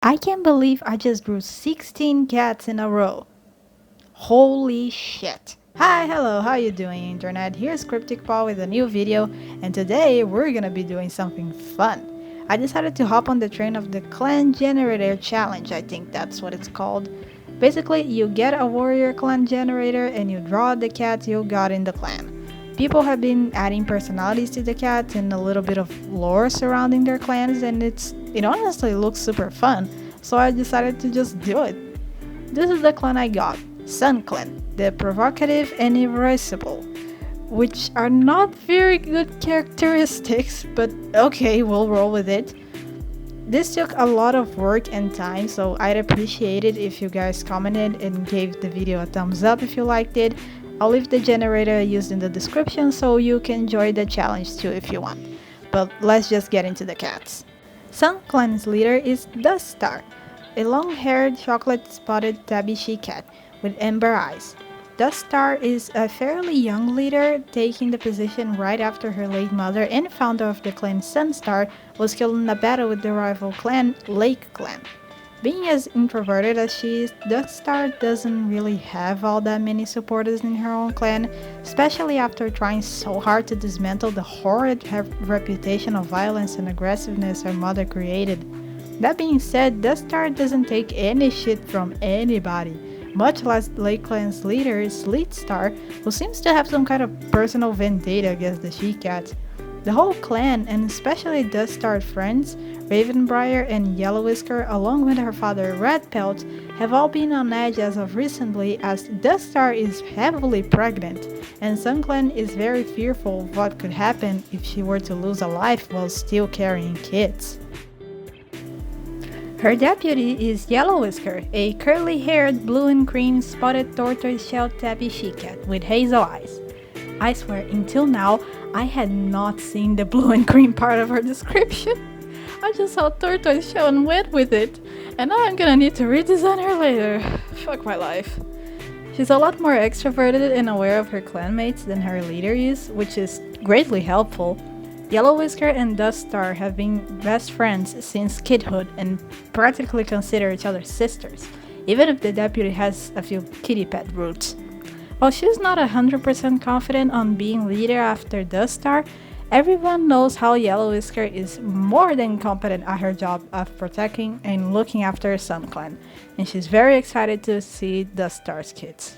I can't believe I just drew 16 cats in a row. Holy shit. Hi, hello, how you doing internet? Here's Cryptic Paul with a new video, and today we're gonna be doing something fun. I decided to hop on the train of the clan generator challenge, I think that's what it's called. Basically, you get a warrior clan generator and you draw the cats you got in the clan. People have been adding personalities to the cats and a little bit of lore surrounding their clans, and it honestly looks super fun, so I decided to just do it. This is the clan I got, Sun Clan, the provocative and irascible, which are not very good characteristics, but okay, we'll roll with it. This took a lot of work and time, so I'd appreciate it if you guys commented and gave the video a thumbs up if you liked it. I'll leave the generator I used in the description so you can enjoy the challenge too if you want. But let's just get into the cats. Sun Clan's leader is Deathstar, a long-haired chocolate-spotted tabby she-cat with amber eyes. Deathstar is a fairly young leader, taking the position right after her late mother and founder of the clan Sunstar was killed in a battle with the rival clan Lake Clan. Being as introverted as she is, Deathstar doesn't really have all that many supporters in her own clan, especially after trying so hard to dismantle the horrid reputation of violence and aggressiveness her mother created. That being said, Deathstar doesn't take any shit from anybody, much less Lake Clan's leader, Slugtail, who seems to have some kind of personal vendetta against the she-cats. The whole clan, and especially Deathstar's friends, Brindlestream and Yellow Whisker, along with her father Redbelt, have all been on edge as of recently, as Deathstar is heavily pregnant, and Sun Clan is very fearful of what could happen if she were to lose a life while still carrying kids. Her deputy is Yellow Whisker, a curly-haired, blue and cream spotted tortoise-shell tabby she-cat with hazel eyes. I swear, until now, I had not seen the blue and cream part of her description. I just saw tortoise-shell and went with it, and now I'm gonna need to redesign her later. Fuck my life. She's a lot more extroverted and aware of her clanmates than her leader is, which is greatly helpful. Yellow Whisker and Deathstar have been best friends since kidhood and practically consider each other sisters, even if the deputy has a few kitty pet roots. While she's not 100% confident on being leader after Deathstar, everyone knows how Yellow Whisker is more than competent at her job of protecting and looking after Sun Clan, and she's very excited to see Deathstar's kids.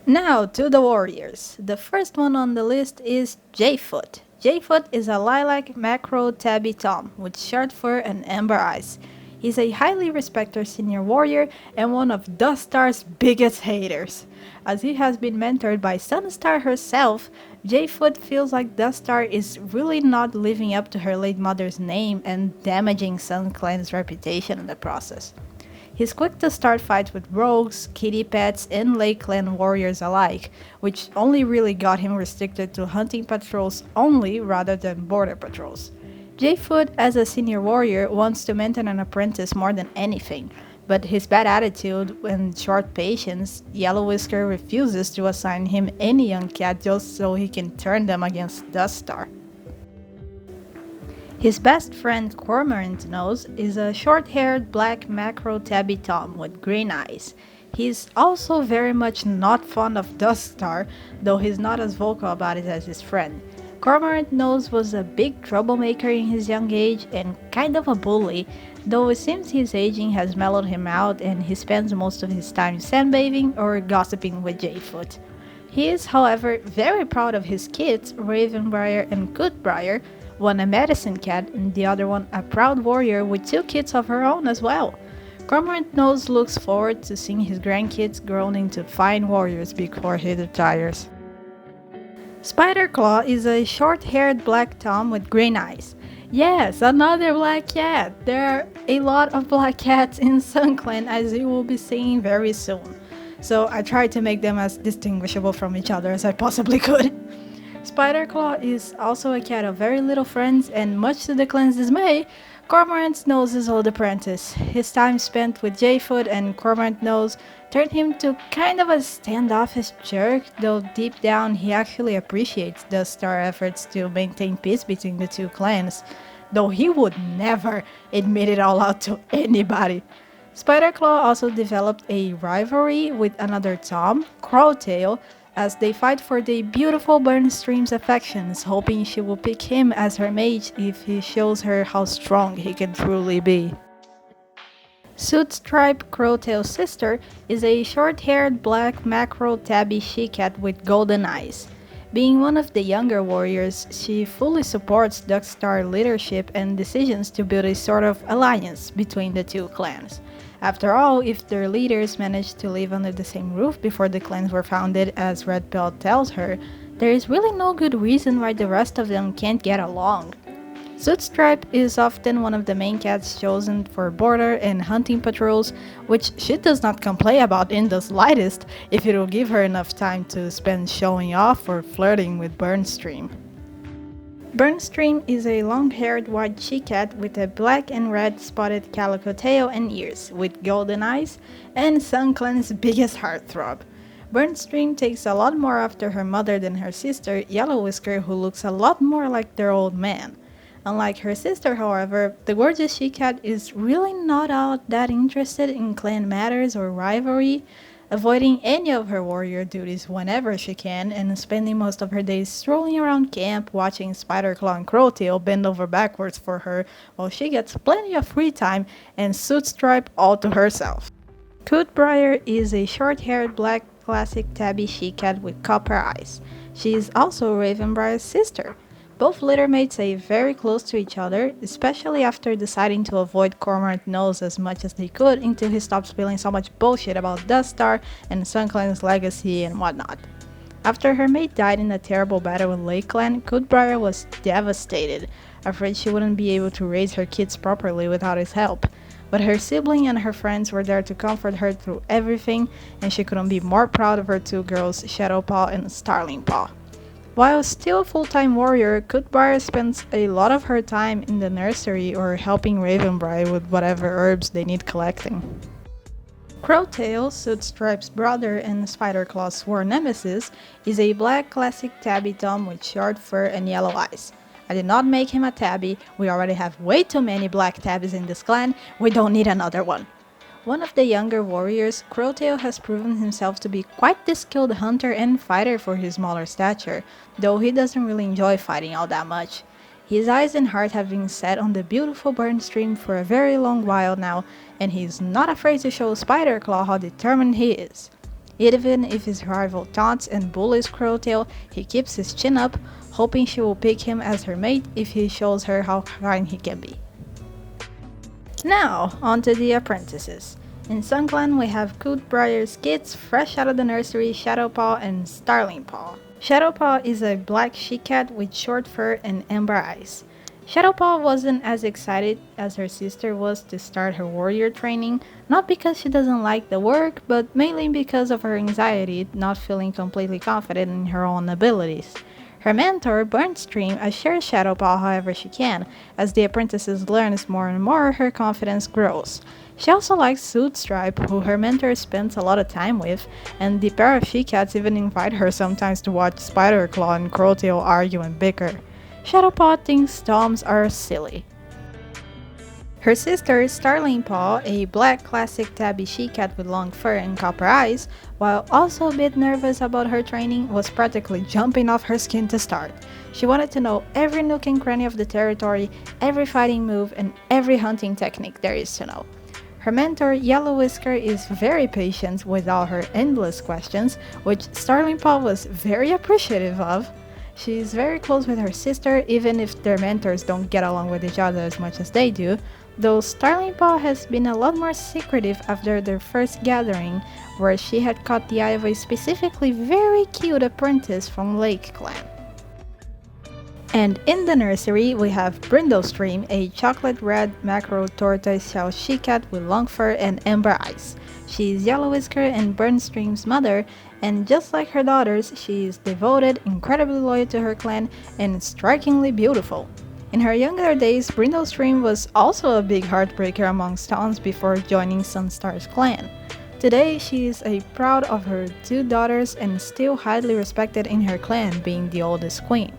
Now to the warriors. The first one on the list is JFoot. JFoot is a lilac macro tabby tom with short fur and amber eyes. He's a highly respected senior warrior and one of Deathstar's biggest haters. As he has been mentored by Sunstar herself, JFoot feels like Deathstar is really not living up to her late mother's name and damaging Sun Clan's reputation in the process. He's quick to start fights with rogues, kitty pets, and Lake Clan warriors alike, which only really got him restricted to hunting patrols only rather than border patrols. JFoot, as a senior warrior, wants to maintain an apprentice more than anything, but his bad attitude and short patience, Yellow Whisker refuses to assign him any young cat just so he can turn them against Deathstar. His best friend Cormorantnose is a short-haired black macro tabby tom with green eyes. He's also very much not fond of Deathstar, though he's not as vocal about it as his friend. Cormorantnose was a big troublemaker in his young age and kind of a bully, though it seems his aging has mellowed him out and he spends most of his time sunbathing or gossiping with JFoot. He is, however, very proud of his kids, Ravenbriar and Toothbriar, one a medicine cat and the other one a proud warrior with 2 kids of her own as well. Cormorantnose looks forward to seeing his grandkids grown into fine warriors before he retires. Spiderclaw is a short-haired black tom with green eyes. Yes, another black cat! There are a lot of black cats in Sun Clan, as you will be seeing very soon. So I tried to make them as distinguishable from each other as I possibly could. Spiderclaw is also a cat of very little friends, and much to the clan's dismay, Cormorantnose's old apprentice. His time spent with JFoot and Cormorantnose turned him to kind of a standoffish jerk, though deep down he actually appreciates Deathstar efforts to maintain peace between the two clans. though he would never admit it all out to anybody. Spiderclaw also developed a rivalry with another Tom, Crowtail, as they fight for the beautiful Burnstream's affections, hoping she will pick him as her mate if he shows her how strong he can truly be. Sootstripe, Crowtail's sister, is a short-haired black mackerel tabby she-cat with golden eyes. Being one of the younger warriors, she fully supports Deathstar leadership and decisions to build a sort of alliance between the two clans. After all, if their leaders managed to live under the same roof before the clans were founded, as Redbelt tells her, there is really no good reason why the rest of them can't get along. Sootstripe is often one of the main cats chosen for border and hunting patrols, which she does not complain about in the slightest if it will give her enough time to spend showing off or flirting with Burnstream. Burnstream is a long-haired white she-cat with a black and red spotted calico tail and ears, with golden eyes, and SunClan's biggest heartthrob. Burnstream takes a lot more after her mother than her sister, Yellow Whisker, who looks a lot more like their old man. Unlike her sister, however, the gorgeous she-cat is really not all that interested in clan matters or rivalry, avoiding any of her warrior duties whenever she can and spending most of her days strolling around camp watching Spiderclaw and Crowtail bend over backwards for her while she gets plenty of free time and Sootstripe all to herself. Toothbriar is a short-haired black classic tabby she-cat with copper eyes. She is also Ravenbriar's sister. Both littermates stay very close to each other, especially after deciding to avoid Cormorantnose as much as they could until he stopped spilling so much bullshit about Deathstar and SunClan's legacy and whatnot. After her mate died in a terrible battle with Lake Clan, Toothbriar was devastated, afraid she wouldn't be able to raise her kids properly without his help. But her sibling and her friends were there to comfort her through everything, and she couldn't be more proud of her two girls, Shadowpaw and Starling Paul. While still a full-time warrior, Toothbriar spends a lot of her time in the nursery or helping Ravenbriar with whatever herbs they need collecting. Crowtail, Sootstripe's brother and Spiderclaw's sworn nemesis, is a black classic tabby tom with short fur and yellow eyes. I did not make him a tabby, we already have way too many black tabbies in this clan, we don't need another one. One of the younger warriors, Crowtail has proven himself to be quite the skilled hunter and fighter for his smaller stature, though he doesn't really enjoy fighting all that much. His eyes and heart have been set on the beautiful Burnstream for a very long while now, and he's not afraid to show Spiderclaw how determined he is. Even if his rival taunts and bullies Crowtail, he keeps his chin up, hoping she will pick him as her mate if he shows her how kind he can be. Now, on to the apprentices. In SunClan, we have Toothbriar's kids fresh out of the nursery, Shadowpaw and Starling Paul. Shadowpaw is a black she-cat with short fur and amber eyes. Shadowpaw wasn't as excited as her sister was to start her warrior training, not because she doesn't like the work, but mainly because of her anxiety, not feeling completely confident in her own abilities. Her mentor, Burnstream, assures Shadowpaw however she can. As the apprentices learns more and more, her confidence grows. She also likes Sootstripe, who her mentor spends a lot of time with, and the pair of she-cats even invite her sometimes to watch Spiderclaw and Crowtail argue and bicker. Shadowpaw thinks toms are silly. Her sister, Starling Paul, a black classic tabby she-cat with long fur and copper eyes, while also a bit nervous about her training, was practically jumping off her skin to start. She wanted to know every nook and cranny of the territory, every fighting move, and every hunting technique there is to know. Her mentor, Yellow Whisker, is very patient with all her endless questions, which Starling Paul was very appreciative of. She is very close with her sister, even if their mentors don't get along with each other as much as they do, though Starling Paul has been a lot more secretive after their first gathering, where she had caught the eye of a specifically very cute apprentice from Lake Clan. And in the nursery, we have Brindlestream, a chocolate red macro tortoiseshell she-cat with long fur and amber eyes. She is Yellow Whisker and Burnstream's mother, and just like her daughters, she is devoted, incredibly loyal to her clan, and strikingly beautiful. In her younger days, Brindlestream was also a big heartbreaker amongst towns before joining Sunstar's clan. Today, she is proud of her two daughters and still highly respected in her clan, being the oldest queen.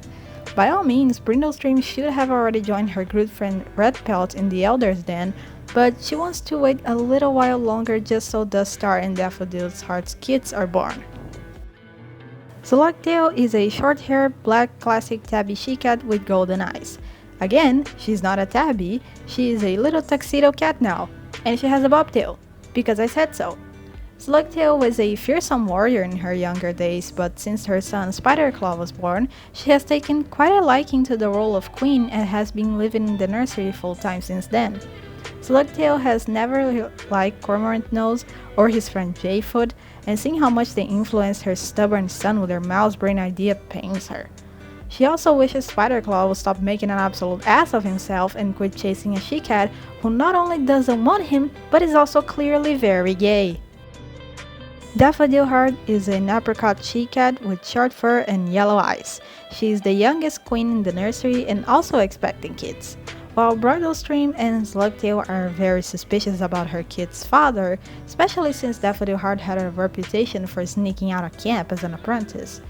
By all means, Brindlestream should have already joined her good friend Redbelt in the Elder's Den, but she wants to wait a little while longer just so Deathstar and Daffodil Heart's kids are born. Slugtail is a short-haired black classic tabby she-cat with golden eyes. Again, she's not a tabby, she is a little tuxedo cat now, and she has a bobtail, because I said so. Slugtail was a fearsome warrior in her younger days, but since her son Spiderclaw was born, she has taken quite a liking to the role of queen and has been living in the nursery full-time since then. Slugtail has never liked Cormorantnose or his friend JFoot, and seeing how much they influenced her stubborn son with their mouse brain idea pains her. She also wishes Spiderclaw will stop making an absolute ass of himself and quit chasing a she-cat who not only doesn't want him, but is also clearly very gay. Daffodil Heart is an apricot she-cat with short fur and yellow eyes. She is the youngest queen in the nursery and also expecting kids. While Brindlestream and Slugtail are very suspicious about her kid's father, especially since Daffodil Heart had a reputation for sneaking out of camp as an apprentice.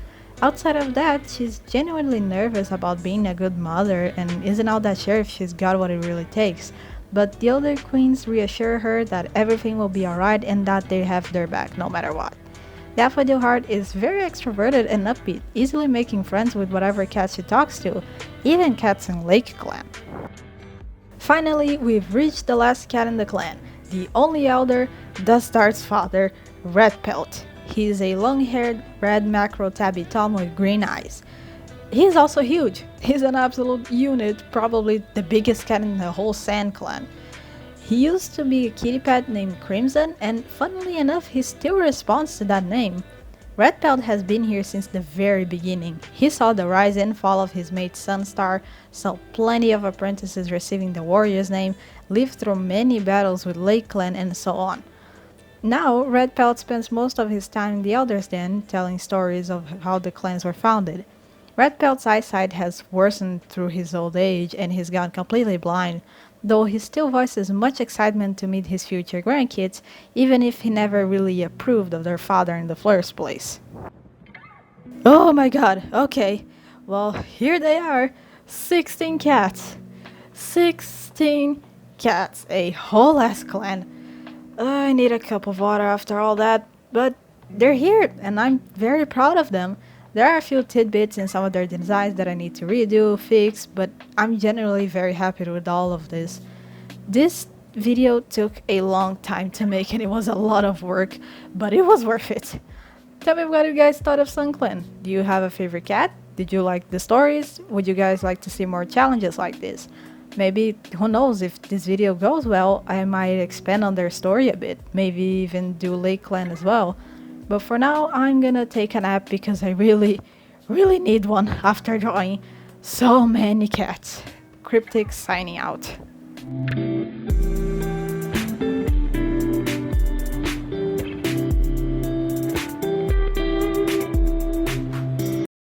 Outside of that, she's genuinely nervous about being a good mother and isn't all that sure if she's got what it really takes. But the other queens reassure her that everything will be alright and that they have their back no matter what. Daffodil Heart is very extroverted and upbeat, easily making friends with whatever cat she talks to, even cats in Lake Clan. Finally, we've reached the last cat in the clan, the only elder, Deathstar's father, Redbelt. He is a long-haired red macro tabby tom with green eyes. He is also huge. He's an absolute unit, probably the biggest cat in the whole Sand clan. He used to be a kitty pet named Crimson, and funnily enough, he still responds to that name. Redbelt has been here since the very beginning. He saw the rise and fall of his mate Sunstar, saw plenty of apprentices receiving the warrior's name, lived through many battles with Lake Clan, and so on. Now, Redbelt spends most of his time in the Elder's Den, telling stories of how the clans were founded. Redbelt's eyesight has worsened through his old age and he's gone completely blind, though he still voices much excitement to meet his future grandkids, even if he never really approved of their father in the first place. Oh my god, okay, well here they are, 16 cats. 16 cats, a whole ass clan. I need a cup of water after all that, but they're here and I'm very proud of them. There are a few tidbits in some of their designs that I need to redo, fix, but I'm generally very happy with all of this. This video took a long time to make and it was a lot of work, but it was worth it. Tell me what you guys thought of Sun Clan. Do you have a favorite cat? Did you like the stories? Would you guys like to see more challenges like this? Maybe, who knows, if this video goes well, I might expand on their story a bit, maybe even do Lake Clan as well. But for now, I'm gonna take a nap because I really need one after drawing so many cats. Cryptic signing out.